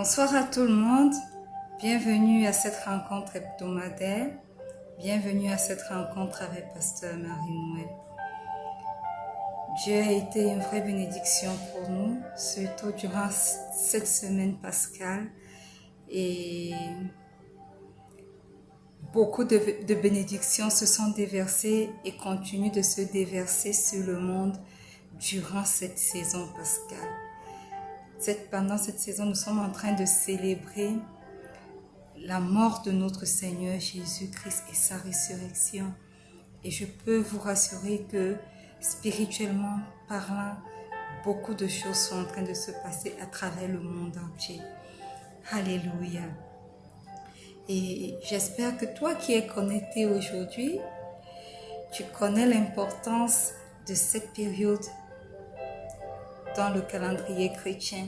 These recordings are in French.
Bonsoir à tout le monde, bienvenue à cette rencontre hebdomadaire, bienvenue à cette rencontre avec Pasteur Marie-Noël. Dieu a été une vraie bénédiction pour nous, surtout durant cette semaine pascale, et beaucoup de bénédictions se sont déversées et continuent de se déverser sur le monde durant cette saison pascale. Pendant cette saison, nous sommes en train de célébrer la mort de notre Seigneur Jésus-Christ et sa résurrection. Et je peux vous rassurer que spirituellement parlant, beaucoup de choses sont en train de se passer à travers le monde entier. Alléluia. Et j'espère que toi qui es connecté aujourd'hui, tu connais l'importance de cette période dans le calendrier chrétien.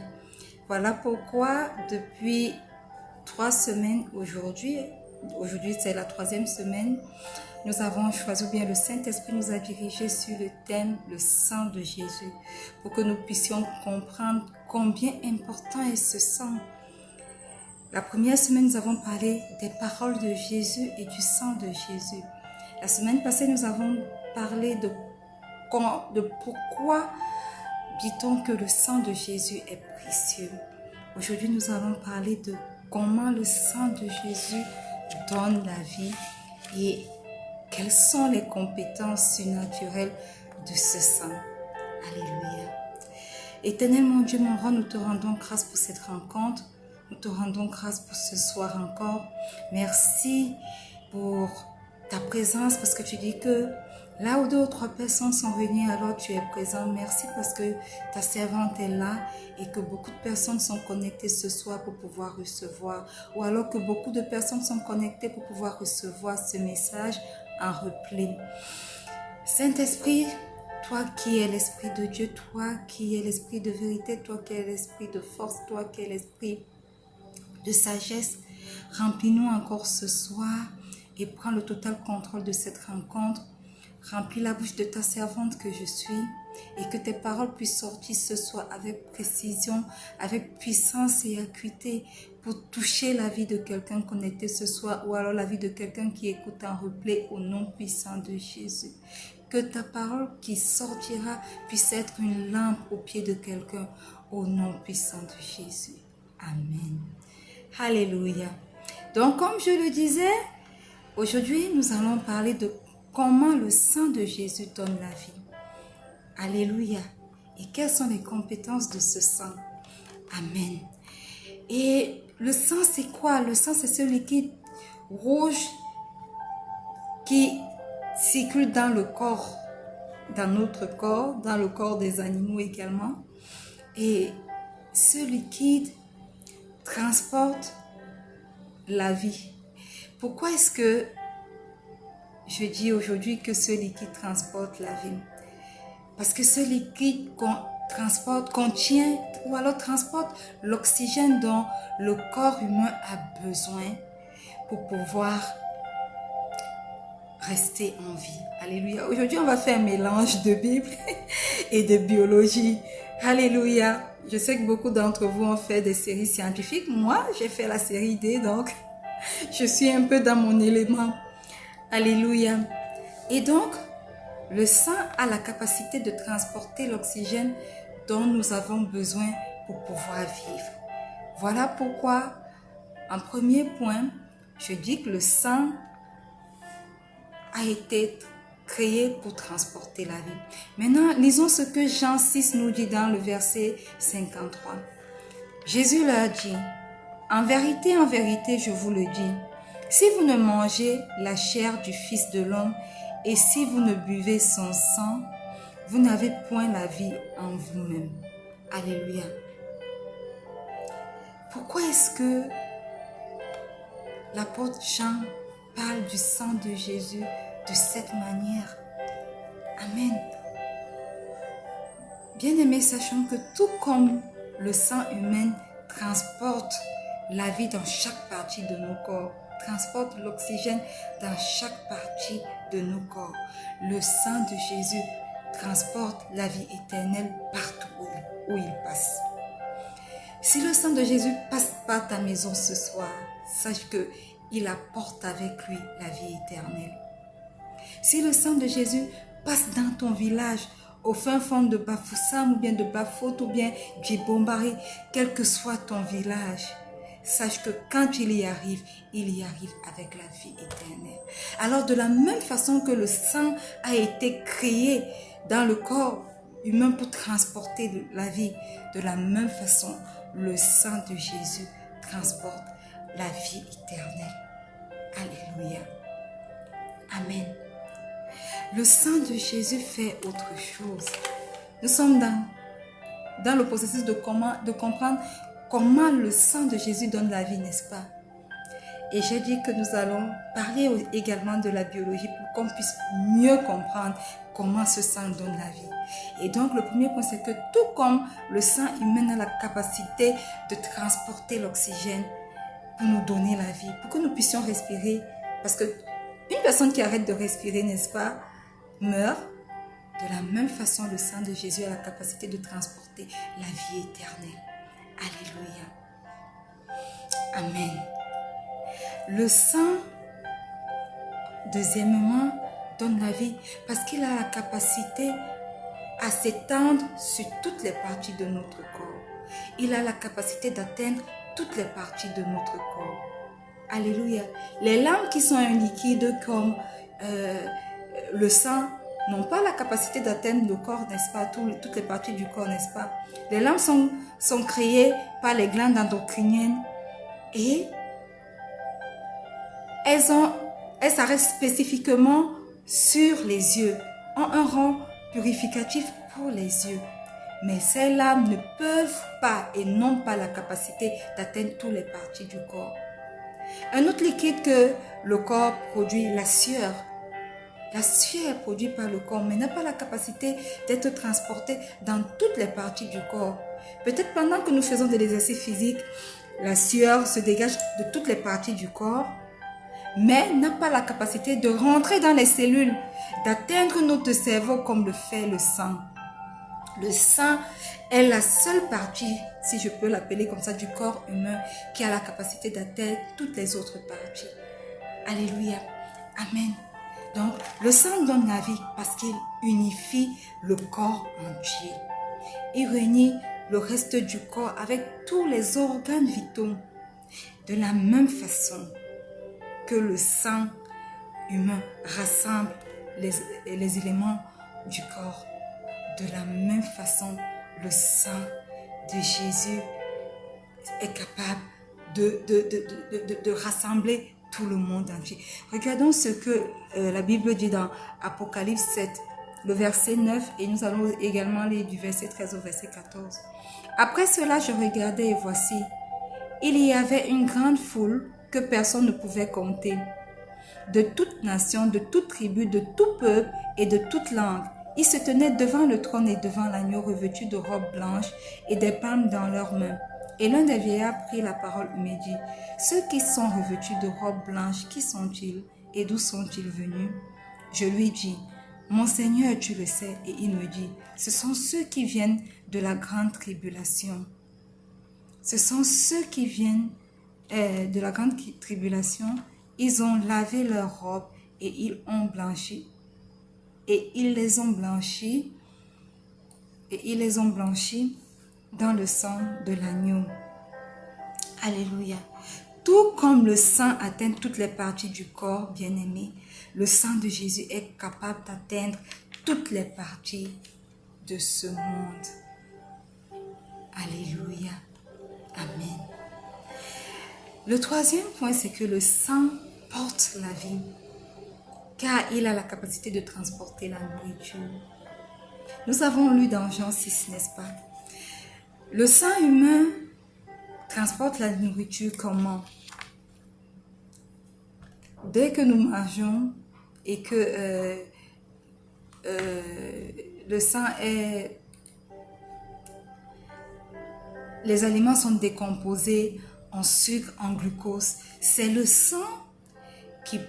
Voilà pourquoi depuis 3 semaines aujourd'hui c'est la 3e semaine, nous avons choisi, ou bien le Saint-Esprit nous a dirigés sur le thème le sang de Jésus, pour que nous puissions comprendre combien important est ce sang. La première semaine, nous avons parlé des paroles de Jésus et du sang de Jésus. La semaine passée, nous avons parlé de pourquoi dit-on que le sang de Jésus est précieux. Aujourd'hui, nous allons parler de comment le sang de Jésus donne la vie et quelles sont les compétences surnaturelles de ce sang. Alléluia. Éternel mon Dieu, mon roi, nous te rendons grâce pour cette rencontre. Nous te rendons grâce pour ce soir encore. Merci pour ta présence, parce que tu dis que là où 2 ou 3 personnes sont réunies, alors tu es présent. Merci parce que ta servante est là et que beaucoup de personnes sont connectées ce soir pour pouvoir recevoir. Ou alors que beaucoup de personnes sont connectées pour pouvoir recevoir ce message en replay. Saint-Esprit, toi qui es l'Esprit de Dieu, toi qui es l'Esprit de vérité, toi qui es l'Esprit de force, toi qui es l'Esprit de sagesse, remplis-nous encore ce soir et prends le total contrôle de cette rencontre. Remplis la bouche de ta servante que je suis et que tes paroles puissent sortir ce soir avec précision, avec puissance et acuité pour toucher la vie de quelqu'un connecté ce soir ou alors la vie de quelqu'un qui écoute en replay au nom puissant de Jésus. Que ta parole qui sortira puisse être une lampe au pied de quelqu'un au nom puissant de Jésus. Amen. Alléluia. Donc comme je le disais, aujourd'hui nous allons parler de comment le sang de Jésus donne la vie. Alléluia. Et quelles sont les compétences de ce sang? Amen. Et le sang, c'est quoi? Le sang, c'est ce liquide rouge qui circule dans le corps, dans notre corps, dans le corps des animaux également. Et ce liquide transporte la vie. Pourquoi est-ce que je dis aujourd'hui que ce liquide transporte la vie? Parce que ce liquide contient ou alors transporte l'oxygène dont le corps humain a besoin pour pouvoir rester en vie. Alléluia. Aujourd'hui, on va faire un mélange de Bible et de biologie. Alléluia. Je sais que beaucoup d'entre vous ont fait des séries scientifiques. Moi, j'ai fait la série D, donc je suis un peu dans mon élément. Alléluia. Et donc, le sang a la capacité de transporter l'oxygène dont nous avons besoin pour pouvoir vivre. Voilà pourquoi, en premier point, je dis que le sang a été créé pour transporter la vie. Maintenant, lisons ce que Jean 6 nous dit dans le verset 53. Jésus leur dit, en vérité, je vous le dis, si vous ne mangez la chair du Fils de l'homme et si vous ne buvez son sang, vous n'avez point la vie en vous-même. Alléluia. Pourquoi est-ce que l'apôtre Jean parle du sang de Jésus de cette manière? Amen. Bien-aimés, sachons que tout comme le sang humain transporte la vie dans chaque partie de nos corps, transporte l'oxygène dans chaque partie de nos corps, le sang de Jésus transporte la vie éternelle partout où il passe. Si le sang de Jésus passe par ta maison ce soir, sache qu'il apporte avec lui la vie éternelle. Si le sang de Jésus passe dans ton village, au fin fond de Bafoussam ou bien de Bafut ou bien Djibombari, quel que soit ton village, sache que quand il y arrive avec la vie éternelle. Alors de la même façon que le sang a été créé dans le corps humain pour transporter la vie, de la même façon, le sang de Jésus transporte la vie éternelle. Alléluia. Amen. Le sang de Jésus fait autre chose. Nous sommes dans le processus de comprendre comment le sang de Jésus donne la vie, n'est-ce pas? Et j'ai dit que nous allons parler également de la biologie pour qu'on puisse mieux comprendre comment ce sang donne la vie. Et donc le premier point, c'est que tout comme le sang humain a la capacité de transporter l'oxygène pour nous donner la vie, pour que nous puissions respirer, parce que une personne qui arrête de respirer, n'est-ce pas, meurt. De la même façon, le sang de Jésus a la capacité de transporter la vie éternelle. Alléluia. Amen. Le sang, deuxièmement, donne la vie parce qu'il a la capacité à s'étendre sur toutes les parties de notre corps. Il a la capacité d'atteindre toutes les parties de notre corps. Alléluia. Les larmes qui sont un liquide comme le sang n'ont pas la capacité d'atteindre le corps, n'est-ce pas, toutes les parties du corps, n'est-ce pas. Les larmes sont créées par les glandes endocriniennes et elles s'arrêtent spécifiquement sur les yeux, ont un rang purificatif pour les yeux. Mais ces larmes ne peuvent pas et n'ont pas la capacité d'atteindre toutes les parties du corps. Un autre liquide que le corps produit, la sueur. La sueur est produite par le corps, mais n'a pas la capacité d'être transportée dans toutes les parties du corps. Peut-être pendant que nous faisons de l'exercice physique, la sueur se dégage de toutes les parties du corps, mais n'a pas la capacité de rentrer dans les cellules, d'atteindre notre cerveau comme le fait le sang. Le sang est la seule partie, si je peux l'appeler comme ça, du corps humain qui a la capacité d'atteindre toutes les autres parties. Alléluia. Amen. Donc, le sang donne la vie parce qu'il unifie le corps entier. Il réunit le reste du corps avec tous les organes vitaux. De la même façon que le sang humain rassemble les éléments du corps. De la même façon, le sang de Jésus est capable de rassembler tout le monde entier. Regardons ce que la Bible dit dans Apocalypse 7, le verset 9, et nous allons également lire du verset 13 au verset 14. Après cela, je regardais et voici, il y avait une grande foule que personne ne pouvait compter, de toute nation, de toute tribu, de tout peuple et de toute langue. Ils se tenaient devant le trône et devant l'agneau revêtus de robes blanches et des palmes dans leurs mains. Et l'un des vieillards prit la parole et me dit, « Ceux qui sont revêtus de robes blanches, qui sont-ils et d'où sont-ils venus ?» Je lui dis, « Mon Seigneur, tu le sais. » Et il me dit, « Ce sont ceux qui viennent de la grande tribulation. » Ce sont ceux qui viennent de la grande tribulation. Ils ont lavé leurs robes et ils ont blanchi. Et ils les ont blanchis. Et ils les ont blanchis dans le sang de l'agneau. Alléluia. Tout comme le sang atteint toutes les parties du corps, bien-aimé, le sang de Jésus est capable d'atteindre toutes les parties de ce monde. Alléluia. Amen. Le troisième point, c'est que le sang porte la vie, car il a la capacité de transporter la nourriture. Nous avons lu dans Jean 6, n'est-ce pas? Le sang humain transporte la nourriture comment? Dès que nous mangeons et que le sang est... Les aliments sont décomposés en sucre, en glucose. C'est le sang qui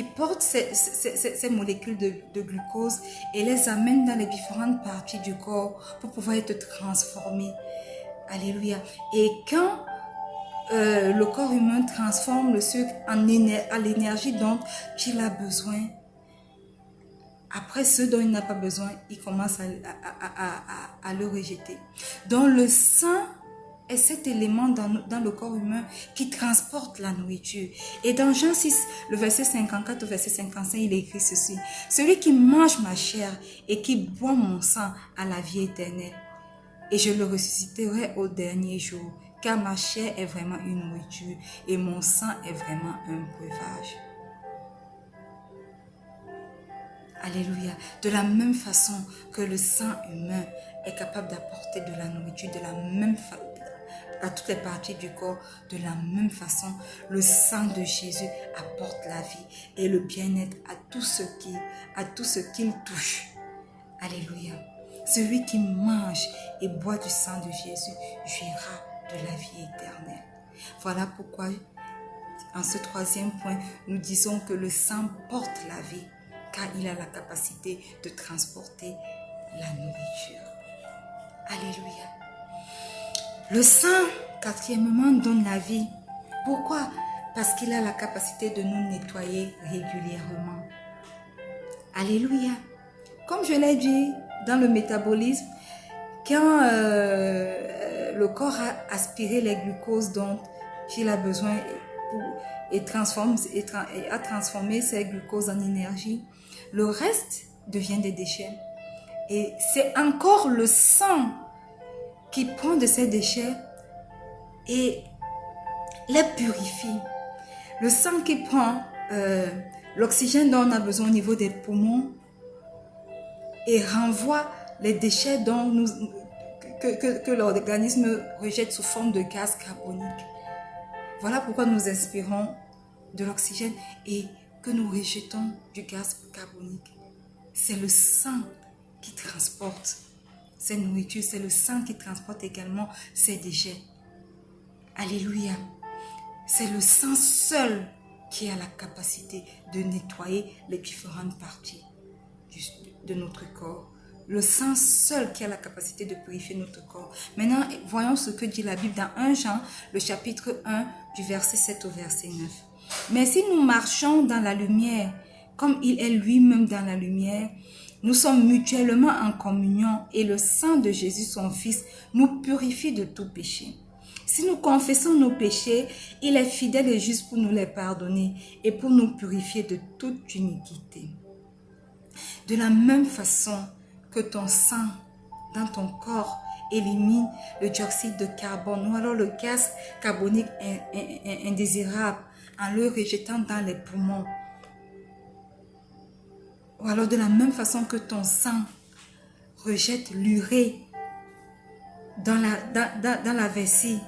porte ces molécules de glucose et les amène dans les différentes parties du corps pour pouvoir être transformées Alléluia. Et quand le corps humain transforme le sucre en l'énergie dont il a besoin, après ce dont il n'a pas besoin, il commence à le rejeter. Donc le sang est cet élément dans le corps humain qui transporte la nourriture. Et dans Jean 6, le verset 54 au verset 55, il est écrit ceci. Celui qui mange ma chair et qui boit mon sang a la vie éternelle. Et je le ressusciterai au dernier jour, car ma chair est vraiment une nourriture et mon sang est vraiment un breuvage. Alléluia. De la même façon que le sang humain est capable d'apporter de la nourriture, de la même façon, à toutes les parties du corps, de la même façon, le sang de Jésus apporte la vie et le bien-être à tout ce qu'il touche. Alléluia. Celui qui mange et boit du sang de Jésus jouira de la vie éternelle. Voilà pourquoi, en ce troisième point, nous disons que le sang porte la vie, car il a la capacité de transporter la nourriture. Alléluia. Le sang, quatrièmement, donne la vie. Pourquoi? Parce qu'il a la capacité de nous nettoyer régulièrement. Alléluia. Comme je l'ai dit, dans le métabolisme, quand le corps a aspiré les glucoses dont il a besoin et a transformé ces glucoses en énergie, le reste devient des déchets. Et c'est encore le sang qui prend de ces déchets et les purifie. Le sang qui prend l'oxygène dont on a besoin au niveau des poumons et renvoie les déchets que l'organisme rejette sous forme de gaz carbonique. Voilà pourquoi nous inspirons de l'oxygène et que nous rejetons du gaz carbonique. C'est le sang qui transporte ces nourritures, c'est le sang qui transporte également ces déchets. Alléluia. C'est le sang seul qui a la capacité de nettoyer les différentes parties de notre corps. Le sang seul qui a la capacité de purifier notre corps. Maintenant, voyons ce que dit la Bible dans 1 Jean, le chapitre 1, du verset 7 au verset 9. Mais si nous marchons dans la lumière, comme il est lui-même dans la lumière, nous sommes mutuellement en communion et le sang de Jésus, son Fils, nous purifie de tout péché. Si nous confessons nos péchés, il est fidèle et juste pour nous les pardonner et pour nous purifier de toute iniquité. De la même façon que ton sang dans ton corps élimine le dioxyde de carbone ou alors le gaz carbonique indésirable en le rejetant dans les poumons. Ou alors de la même façon que ton sang rejette l'urée dans la vessie.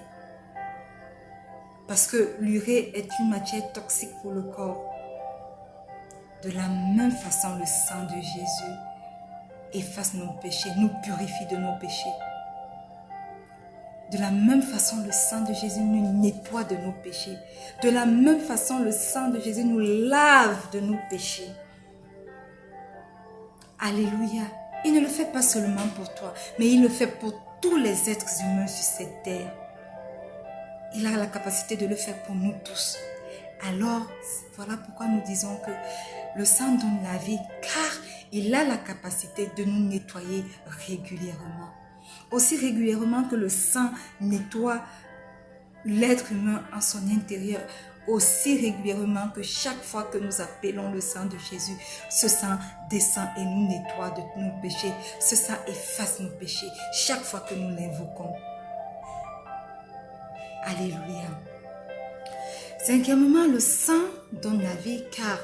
Parce que l'urée est une matière toxique pour le corps. De la même façon, le sang de Jésus efface nos péchés, nous purifie de nos péchés. De la même façon, le sang de Jésus nous nettoie de nos péchés. De la même façon, le sang de Jésus nous lave de nos péchés. Alléluia. Il ne le fait pas seulement pour toi, mais il le fait pour tous les êtres humains sur cette terre. Il a la capacité de le faire pour nous tous. Alors, voilà pourquoi nous disons que le sang donne la vie, car il a la capacité de nous nettoyer régulièrement. Aussi régulièrement que le sang nettoie l'être humain en son intérieur, aussi régulièrement que chaque fois que nous appelons le sang de Jésus, ce sang descend et nous nettoie de nos péchés. Ce sang efface nos péchés chaque fois que nous l'invoquons. Alléluia. Cinquièmement, le sang donne la vie car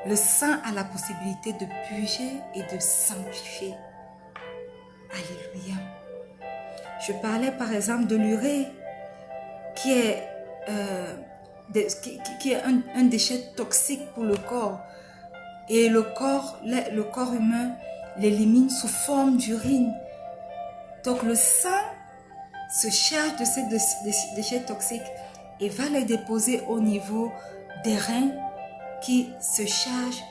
le sang a la possibilité de purger et de sanctifier. Alléluia. Je parlais par exemple de l'urée qui est un déchet toxique pour le corps. Et le corps humain l'élimine sous forme d'urine. Donc le sang se charge de ces déchets toxiques et va les déposer au niveau des reins qui se chargent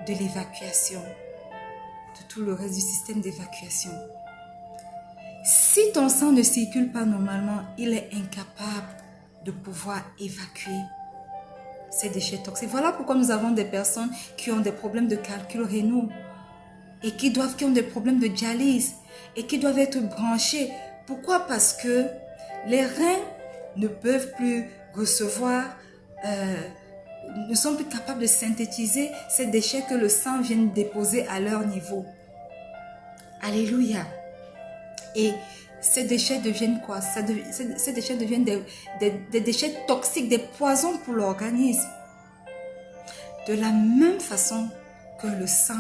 de l'évacuation, de tout le reste du système d'évacuation. Si ton sang ne circule pas normalement, il est incapable de pouvoir évacuer ces déchets toxiques. Voilà pourquoi nous avons des personnes qui ont des problèmes de calcul rénaux et qui ont des problèmes de dialyse et qui doivent être branchés. Pourquoi? Parce que les reins ne peuvent plus recevoir, ne sont plus capables de synthétiser ces déchets que le sang vient déposer à leur niveau. Alléluia. Et ces déchets deviennent quoi? Ces déchets deviennent des déchets toxiques, des poisons pour l'organisme. De la même façon que le sang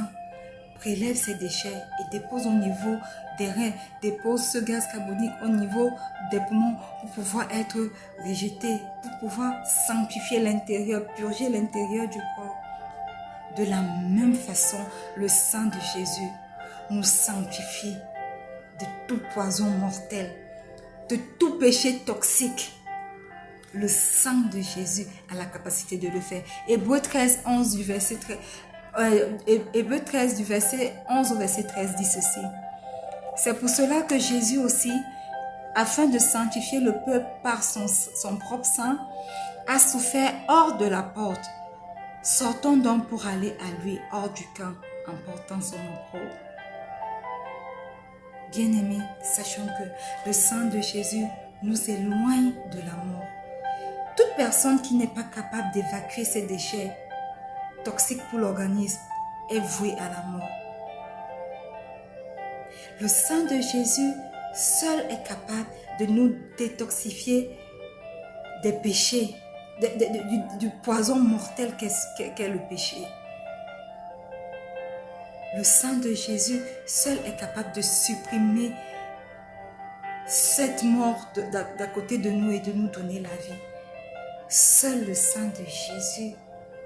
prélève ces déchets et dépose au niveau des reins, dépose ce gaz carbonique au niveau des poumons pour pouvoir être rejeté, pour pouvoir sanctifier l'intérieur, purger l'intérieur du corps. De la même façon, le sang de Jésus nous sanctifie de tout poison mortel, de tout péché toxique. Le sang de Jésus a la capacité de le faire. Hébreux 13, 11 du verset 11 au verset 13 dit ceci. C'est pour cela que Jésus aussi, afin de sanctifier le peuple par son propre sang, a souffert hors de la porte. Sortons donc pour aller à lui hors du camp en portant son opprobre. Bien-aimés, sachons que le sang de Jésus nous éloigne de la mort. Toute personne qui n'est pas capable d'évacuer ses déchets toxiques pour l'organisme est vouée à la mort. Le sang de Jésus seul est capable de nous détoxifier des péchés, du poison mortel qu'est le péché. Le sang de Jésus seul est capable de supprimer cette mort d'à côté de nous et de nous donner la vie. Seul le sang de Jésus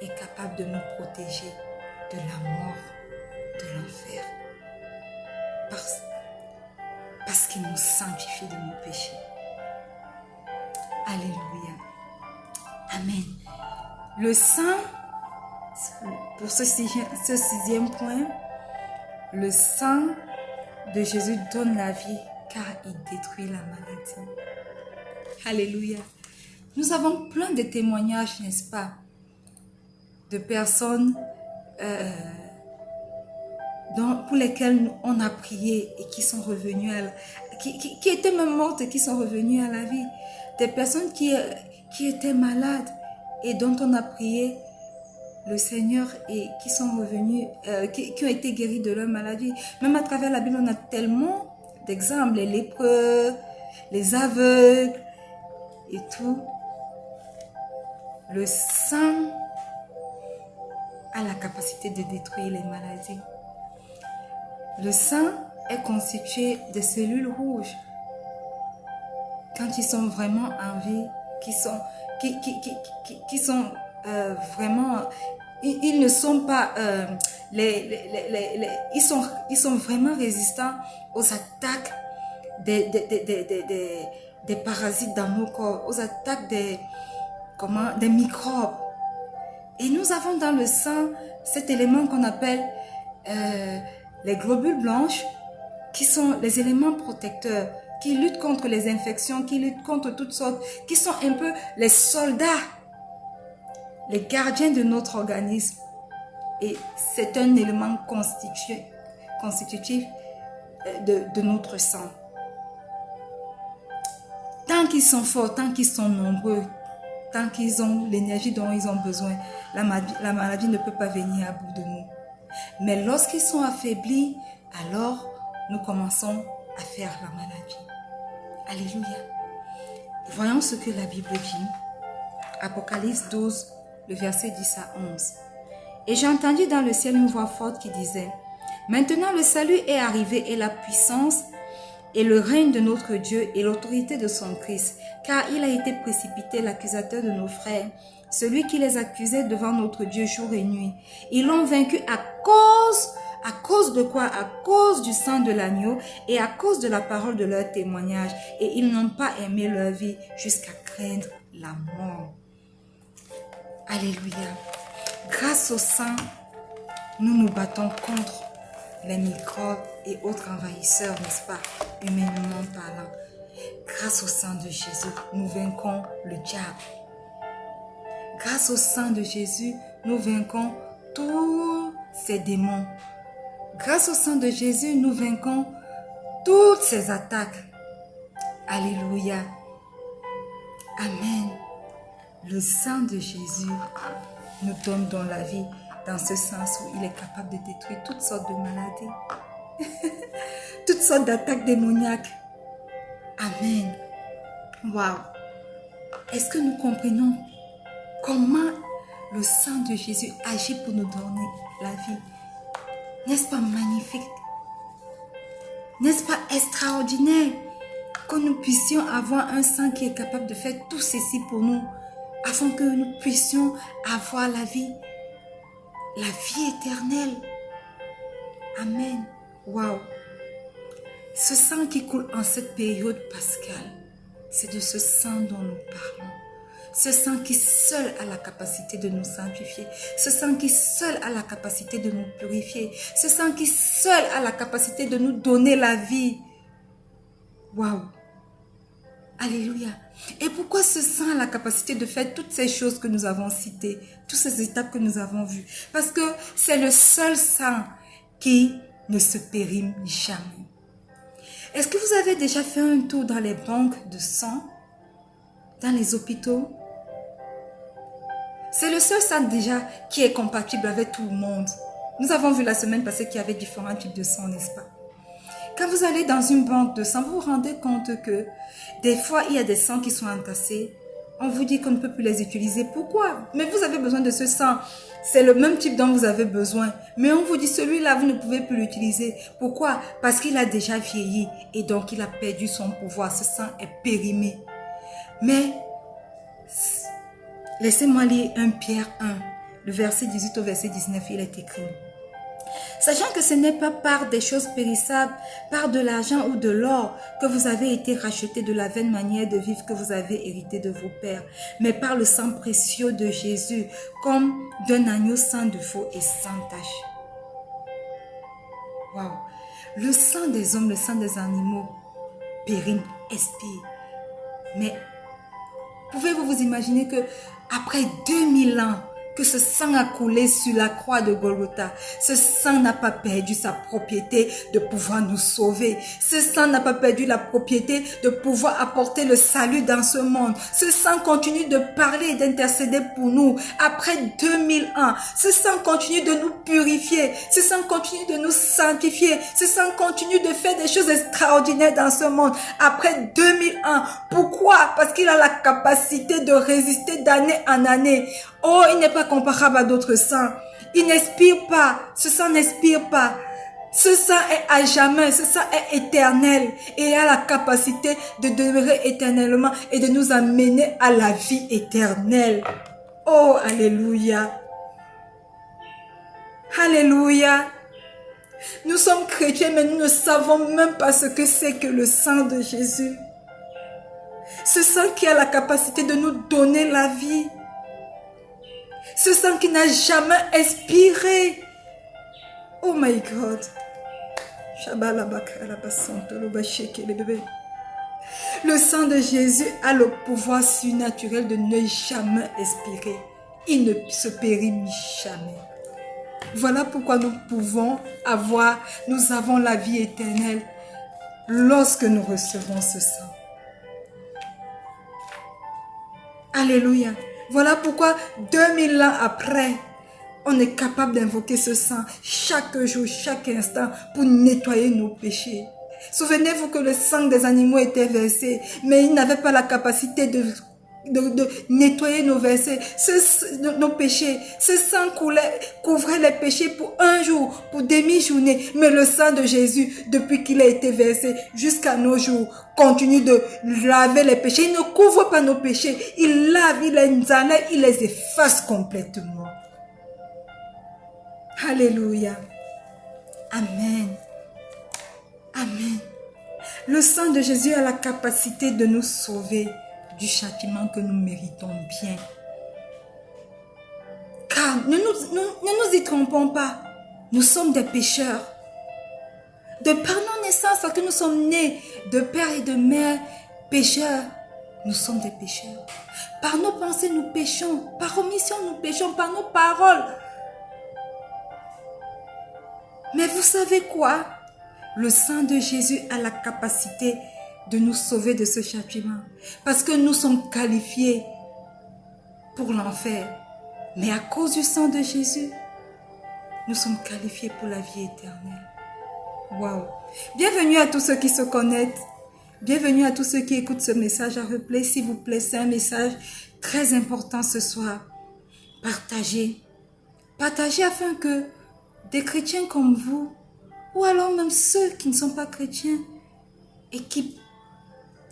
est capable de nous protéger de la mort, de l'enfer. Parce qu'il nous sanctifie de nos péchés. Alléluia. Amen. Le sang, pour ce sixième point, le sang de Jésus donne la vie car il détruit la maladie. Alléluia. Nous avons plein de témoignages, n'est-ce pas, de personnes pour lesquelles on a prié et qui sont revenues, qui étaient même mortes et qui sont revenues à la vie. Des personnes qui étaient malades et dont on a prié le Seigneur et qui sont revenus, qui ont été guéris de leur maladie. Même à travers la Bible, on a tellement d'exemples, les lépreux, les aveugles et tout. Le sang a la capacité de détruire les maladies. Le sang est constitué de cellules rouges. Quand ils sont vraiment en vie, qui sont vraiment, ils ne sont pas, ils sont vraiment résistants aux attaques des parasites dans nos corps, aux attaques des microbes. Et nous avons dans le sang cet élément qu'on appelle les globules blanches, qui sont les éléments protecteurs, qui luttent contre les infections, qui luttent contre toutes sortes, qui sont un peu les soldats, les gardiens de notre organisme. Et c'est un élément constitutif de notre sang. Tant qu'ils sont forts, tant qu'ils sont nombreux, tant qu'ils ont l'énergie dont ils ont besoin, la maladie ne peut pas venir à bout de nous. Mais lorsqu'ils sont affaiblis, alors nous commençons à faire la maladie. Alléluia. Voyons ce que la Bible dit. Apocalypse 12, le verset 10 à 11. Et j'ai entendu dans le ciel une voix forte qui disait, « Maintenant le salut est arrivé et la puissance et le règne de notre Dieu et l'autorité de son Christ, car il a été précipité l'accusateur de nos frères, celui qui les accusait devant notre Dieu jour et nuit. Ils l'ont vaincu à cause de quoi? À cause du sang de l'agneau et à cause de la parole de leur témoignage. Et ils n'ont pas aimé leur vie jusqu'à craindre la mort. » Alléluia. Grâce au sang, nous nous battons contre les microbes et autres envahisseurs, n'est-ce pas? humainement parlant. Grâce au sang de Jésus, nous vaincons le diable. Grâce au sang de Jésus, nous vaincons tous ces démons. Grâce au sang de Jésus, nous vaincons toutes ces attaques. Alléluia. Amen. Le sang de Jésus nous donne dans la vie, dans ce sens où il est capable de détruire toutes sortes de maladies, toutes sortes d'attaques démoniaques. Amen. Wow. Est-ce que nous comprenons comment le sang de Jésus agit pour nous donner la vie? N'est-ce pas magnifique? N'est-ce pas extraordinaire que nous puissions avoir un sang qui est capable de faire tout ceci pour nous, afin que nous puissions avoir la vie éternelle. Amen. Wow. Ce sang qui coule en cette période pascale, c'est de ce sang dont nous parlons. Ce sang qui seul a la capacité de nous sanctifier. Ce sang qui seul a la capacité de nous purifier. Ce sang qui seul a la capacité de nous donner la vie. Waouh! Alléluia! Et pourquoi ce sang a la capacité de faire toutes ces choses que nous avons citées, toutes ces étapes que nous avons vues? Parce que c'est le seul sang qui ne se périme jamais. Est-ce que vous avez déjà fait un tour dans les banques de sang, dans les hôpitaux? C'est le seul sang déjà qui est compatible avec tout le monde. Nous avons vu la semaine passée qu'il y avait différents types de sang, n'est-ce pas? Quand vous allez dans une banque de sang, vous vous rendez compte que des fois, il y a des sangs qui sont entassés. On vous dit qu'on ne peut plus les utiliser. Pourquoi? Mais vous avez besoin de ce sang. C'est le même type dont vous avez besoin. Mais on vous dit, celui-là, vous ne pouvez plus l'utiliser. Pourquoi? Parce qu'il a déjà vieilli et donc il a perdu son pouvoir. Ce sang est périmé. Mais, laissez-moi lire 1 Pierre 1, le verset 18 au verset 19, il est écrit. Sachant que ce n'est pas par des choses périssables, par de l'argent ou de l'or que vous avez été rachetés de la vaine manière de vivre que vous avez hérité de vos pères, mais par le sang précieux de Jésus, comme d'un agneau sans défaut et sans tache. Waouh! Le sang des hommes, le sang des animaux périme, expire. Mais pouvez-vous vous imaginer que après 2000 ans, que ce sang a coulé sur la croix de Golgotha. Ce sang n'a pas perdu sa propriété de pouvoir nous sauver. Ce sang n'a pas perdu la propriété de pouvoir apporter le salut dans ce monde. Ce sang continue de parler et d'intercéder pour nous. Après 2000 ans, ce sang continue de nous purifier. Ce sang continue de nous sanctifier. Ce sang continue de faire des choses extraordinaires dans ce monde. Après 2000 ans. Pourquoi? Parce qu'il a la capacité de résister d'année en année. Oh, il n'est pas comparable à d'autres sangs. Il n'expire pas. Ce sang n'expire pas. Ce sang est à jamais. Ce sang est éternel. Et il a la capacité de demeurer éternellement et de nous amener à la vie éternelle. Oh, alléluia. Alléluia. Nous sommes chrétiens, mais nous ne savons même pas ce que c'est que le sang de Jésus. Ce sang qui a la capacité de nous donner la vie. Ce sang qui n'a jamais expiré. Oh my God. Le sang de Jésus a le pouvoir surnaturel de ne jamais expirer. Il ne se périme jamais. Voilà pourquoi nous avons la vie éternelle lorsque nous recevons ce sang. Alléluia. Voilà pourquoi 2000 ans après, on est capable d'invoquer ce sang chaque jour, chaque instant pour nettoyer nos péchés. Souvenez-vous que le sang des animaux était versé, mais il n'avait pas la capacité de nettoyer nos versets, nos péchés. Ce sang couvrait les péchés pour un jour, pour demi-journée. Mais le sang de Jésus, depuis qu'il a été versé jusqu'à nos jours, continue de laver les péchés. Il ne couvre pas nos péchés. Il lave, il les enlève, il les efface complètement. Alléluia. Amen. Amen. Le sang de Jésus a la capacité de nous sauver du châtiment que nous méritons bien. Car ne nous y trompons pas. Nous sommes des pécheurs. De par nos naissances, parce que nous sommes nés de père et de mère pécheurs, nous sommes des pécheurs. Par nos pensées, nous péchons. Par omission, nous péchons. Par nos paroles. Mais vous savez quoi? Le sang de Jésus a la capacité de nous sauver de ce châtiment. Parce que nous sommes qualifiés pour l'enfer. Mais à cause du sang de Jésus, nous sommes qualifiés pour la vie éternelle. Waouh! Bienvenue à tous ceux qui se connectent. Bienvenue à tous ceux qui écoutent ce message à replay. S'il vous plaît, c'est un message très important ce soir. Partagez. Partagez afin que des chrétiens comme vous, ou alors même ceux qui ne sont pas chrétiens,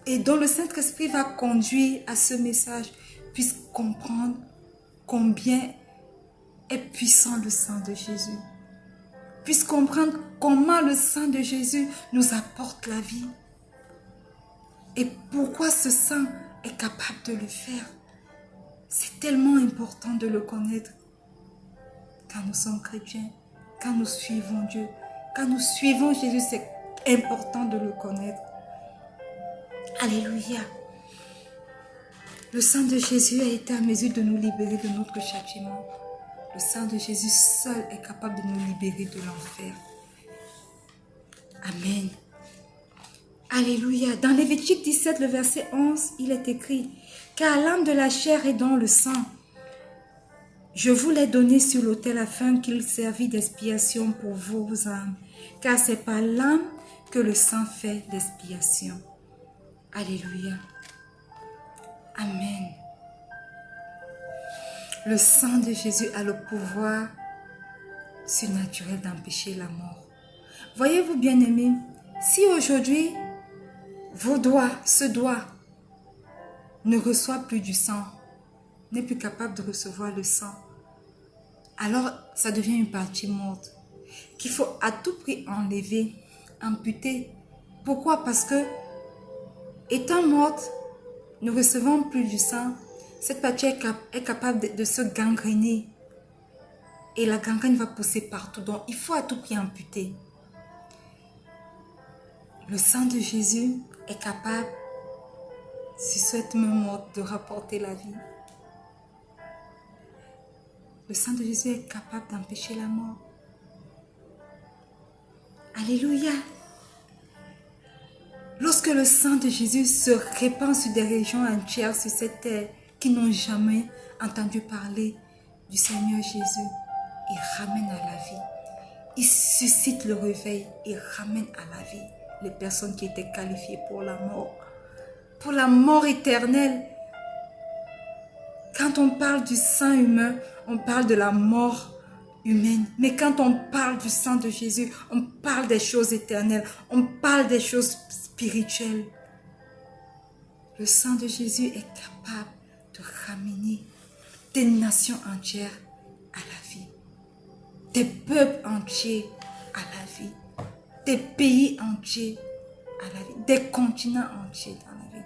et dont le Saint-Esprit va conduire à ce message, puissent comprendre combien est puissant le sang de Jésus. Puissent comprendre comment le sang de Jésus nous apporte la vie. Et pourquoi ce sang est capable de le faire. C'est tellement important de le connaître. Quand nous sommes chrétiens, quand nous suivons Dieu, quand nous suivons Jésus, c'est important de le connaître. Alléluia. Le sang de Jésus a été à mesure de nous libérer de notre châtiment. Le sang de Jésus seul est capable de nous libérer de l'enfer. Amen. Alléluia. Dans Lévitique 17, le verset 11, il est écrit « Car l'âme de la chair est dans le sang. Je vous l'ai donné sur l'autel afin qu'il servît d'expiation pour vos âmes. Car c'est par l'âme que le sang fait l'expiation. » Alléluia. Amen. Le sang de Jésus a le pouvoir surnaturel d'empêcher la mort. Voyez-vous, bien-aimés, si aujourd'hui, ce doigt ne reçoit plus du sang, n'est plus capable de recevoir le sang, alors ça devient une partie morte qu'il faut à tout prix enlever, amputer. Pourquoi? Parce que, étant morte, ne recevant plus du sang, cette partie est capable de se gangréner. Et la gangrène va pousser partout. Donc, il faut à tout prix amputer. Le sang de Jésus est capable, si cette main morte, de rapporter la vie. Le sang de Jésus est capable d'empêcher la mort. Alléluia. Lorsque le sang de Jésus se répand sur des régions entières sur cette terre qui n'ont jamais entendu parler du Seigneur Jésus, il ramène à la vie. Il suscite le réveil et ramène à la vie les personnes qui étaient qualifiées pour la mort éternelle. Quand on parle du sang humain, on parle de la mort humaine. Mais quand on parle du sang de Jésus, on parle des choses éternelles, on parle des choses spirituelles. Le sang de Jésus est capable de ramener des nations entières à la vie, des peuples entiers à la vie, des pays entiers à la vie, des continents entiers dans la vie.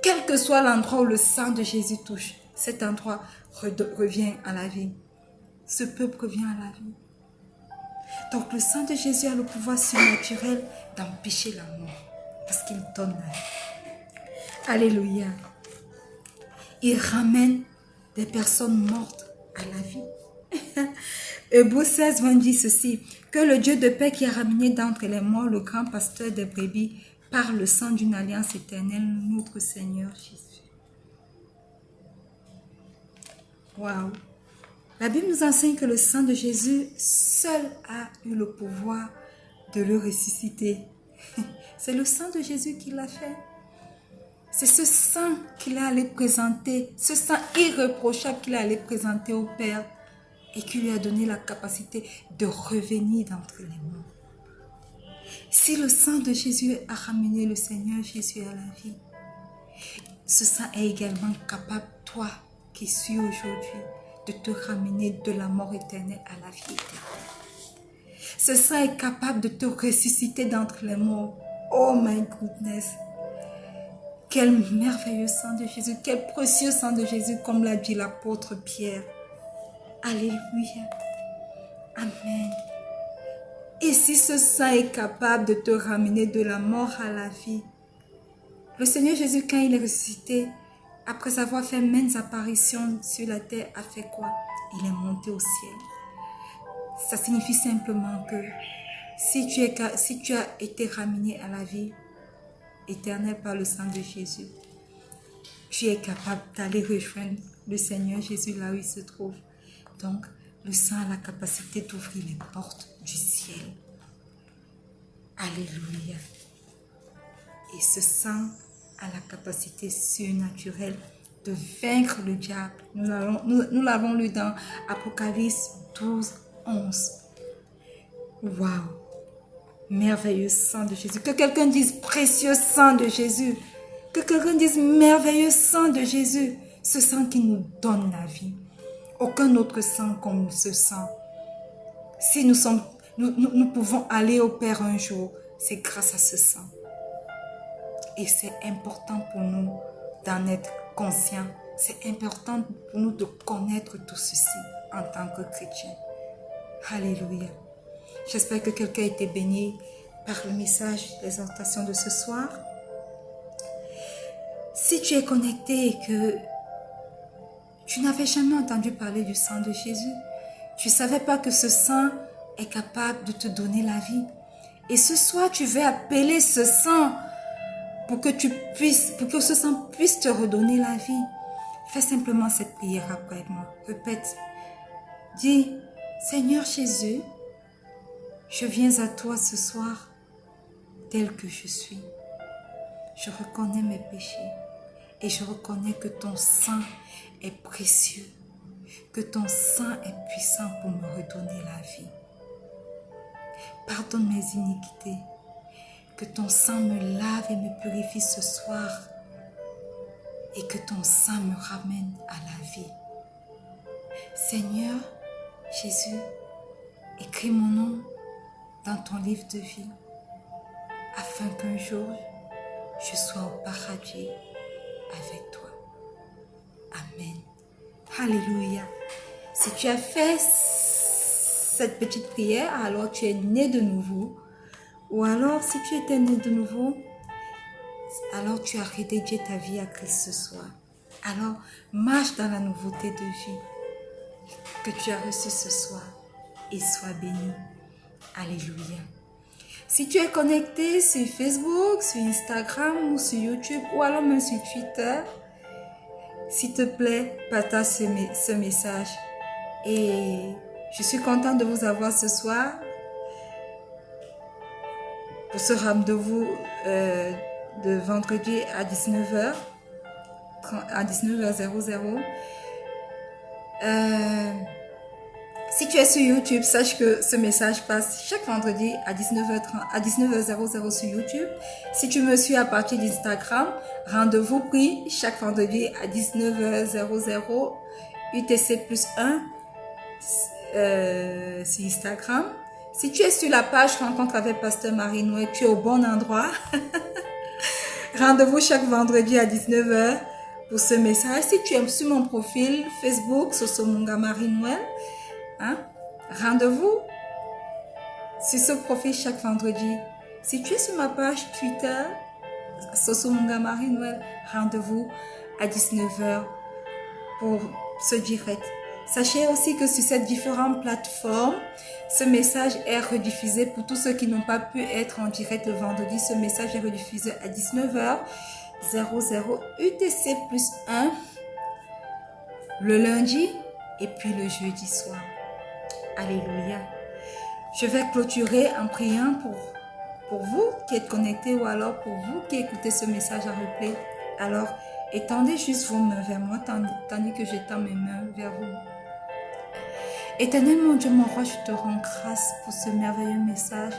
Quel que soit l'endroit où le sang de Jésus touche, cet endroit revient à la vie. Ce peuple revient à la vie. Donc le sang de Jésus a le pouvoir surnaturel d'empêcher la mort, parce qu'il donne la vie. Alléluia. Il ramène des personnes mortes à la vie. Hébreux 16, 20 dit ceci, que le Dieu de paix qui a ramené d'entre les morts le grand pasteur des brebis par le sang d'une alliance éternelle, notre Seigneur Jésus. Waouh! La Bible nous enseigne que le sang de Jésus seul a eu le pouvoir de le ressusciter. C'est le sang de Jésus qui l'a fait. C'est ce sang qu'il a allé présenter, ce sang irréprochable qu'il a allé présenter au Père et qui lui a donné la capacité de revenir d'entre les morts. Si le sang de Jésus a ramené le Seigneur Jésus à la vie, ce sang est également capable, toi qui suis aujourd'hui, de te ramener de la mort éternelle à la vie éternelle. Ce sang est capable de te ressusciter d'entre les morts. Oh my goodness! Quel merveilleux sang de Jésus, quel précieux sang de Jésus, comme l'a dit l'apôtre Pierre. Alléluia. Amen. Et si ce sang est capable de te ramener de la mort à la vie, le Seigneur Jésus, quand il est ressuscité, après avoir fait maintes apparitions sur la terre, a fait quoi? Il est monté au ciel. Ça signifie simplement que si tu as été ramené à la vie éternelle par le sang de Jésus, tu es capable d'aller rejoindre le Seigneur Jésus là où il se trouve. Donc, le sang a la capacité d'ouvrir les portes du ciel. Alléluia. Et ce sang a la capacité surnaturelle de vaincre le diable. Nous l'avons lu dans Apocalypse 12, 11. Waouh! Merveilleux sang de Jésus. Que quelqu'un dise précieux sang de Jésus. Que quelqu'un dise merveilleux sang de Jésus. Ce sang qui nous donne la vie. Aucun autre sang comme ce sang. Si nous pouvons aller au Père un jour, c'est grâce à ce sang. Et c'est important pour nous d'en être conscients. C'est important pour nous de connaître tout ceci en tant que chrétiens. Alléluia. J'espère que quelqu'un a été béni par le message d'exhortation de ce soir. Si tu es connecté et que tu n'avais jamais entendu parler du sang de Jésus, tu ne savais pas que ce sang est capable de te donner la vie. Et ce soir, tu veux appeler ce sang pour que ce sang puisse te redonner la vie. Fais simplement cette prière après moi. Répète. Dis, Seigneur Jésus, je viens à toi ce soir tel que je suis. Je reconnais mes péchés et je reconnais que ton sang est précieux, que ton sang est puissant pour me redonner la vie. Pardonne mes iniquités, que ton sang me lave et me purifie ce soir et que ton sang me ramène à la vie. Seigneur Jésus, écris mon nom dans ton livre de vie afin qu'un jour je sois au paradis avec toi. Amen. Alléluia. Si tu as fait cette petite prière, alors tu es né de nouveau. Ou alors, si tu étais né de nouveau, alors tu as redédié ta vie à Christ ce soir. Alors, marche dans la nouveauté de vie que tu as reçue ce soir et sois béni. Alléluia. Si tu es connecté sur Facebook, sur Instagram ou sur YouTube ou alors même sur Twitter, s'il te plaît, partage ce message. Et je suis contente de vous avoir ce soir pour ce rendez-vous de vendredi à 19h, à 19h00. Si tu es sur YouTube, sache que ce message passe chaque vendredi à 19h30, à 19h00 sur YouTube. Si tu me suis à partir d'Instagram, rendez-vous pris chaque vendredi à 19h00 UTC plus 1 sur Instagram. Si tu es sur la page Rencontre avec Pasteur Marie-Noël, tu es au bon endroit. Rendez-vous chaque vendredi à 19h pour ce message. Si tu es sur mon profil Facebook, Sosomunga Marie-Noël, rendez-vous sur ce profil chaque vendredi. Si tu es sur ma page Twitter, Sosomunga Marie-Noël, rendez-vous à 19h pour ce direct. Sachez aussi que sur ces différentes plateformes, ce message est rediffusé pour tous ceux qui n'ont pas pu être en direct le vendredi. Ce message est rediffusé à 19h00 UTC plus 1 le lundi et puis le jeudi soir. Alléluia. Je vais clôturer en priant pour vous qui êtes connectés ou alors pour vous qui écoutez ce message en replay. Alors, étendez juste vos mains vers moi tandis que j'étends mes mains vers vous. Éternel mon Dieu, mon roi, je te rends grâce pour ce merveilleux message.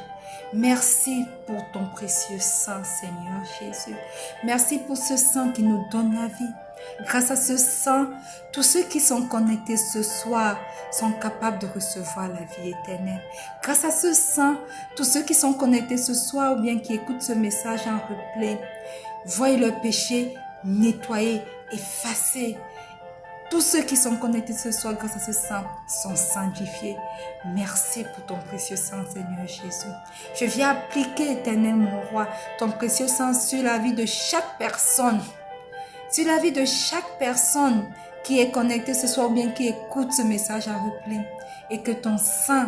Merci pour ton précieux sang, Seigneur Jésus. Merci pour ce sang qui nous donne la vie. Grâce à ce sang, tous ceux qui sont connectés ce soir sont capables de recevoir la vie éternelle. Grâce à ce sang, tous ceux qui sont connectés ce soir ou bien qui écoutent ce message en replay, voient leurs péchés nettoyés, effacés Tous ceux qui sont connectés ce soir grâce à ce sang sont sanctifiés. Merci pour ton précieux sang, Seigneur Jésus. Je viens appliquer, Éternel, mon roi, ton précieux sang sur la vie de chaque personne. Sur la vie de chaque personne qui est connectée ce soir ou bien qui écoute ce message à replay. Et que ton sang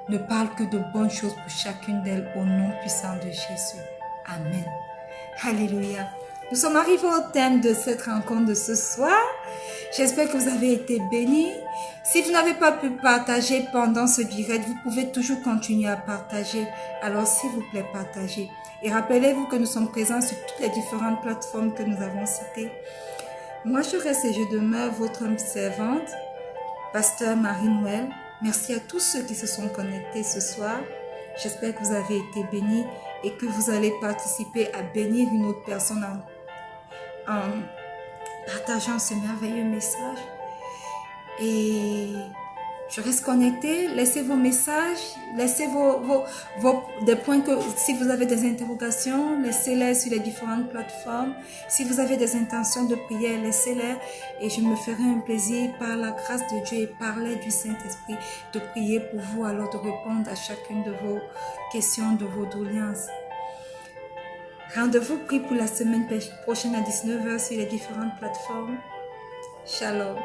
ne parle que de bonnes choses pour chacune d'elles au nom puissant de Jésus. Amen. Alléluia. Nous sommes arrivés au thème de cette rencontre de ce soir. J'espère que vous avez été bénis. Si vous n'avez pas pu partager pendant ce direct, vous pouvez toujours continuer à partager. Alors, s'il vous plaît, partagez. Et rappelez-vous que nous sommes présents sur toutes les différentes plateformes que nous avons citées. Moi, je reste et je demeure votre servante, Pasteur Marie-Noël. Merci à tous ceux qui se sont connectés ce soir. J'espère que vous avez été bénis et que vous allez participer à bénir une autre personne en partageant ce merveilleux message. Et je reste connectée. Laissez vos messages, laissez des points que, si vous avez des interrogations, laissez-les sur les différentes plateformes. Si vous avez des intentions de prière, laissez-les. Et je me ferai un plaisir, par la grâce de Dieu et par l'aide du Saint-Esprit, de prier pour vous, alors de répondre à chacune de vos questions, de vos doléances. Rendez-vous pris pour la semaine prochaine à 19h sur les différentes plateformes. Shalom.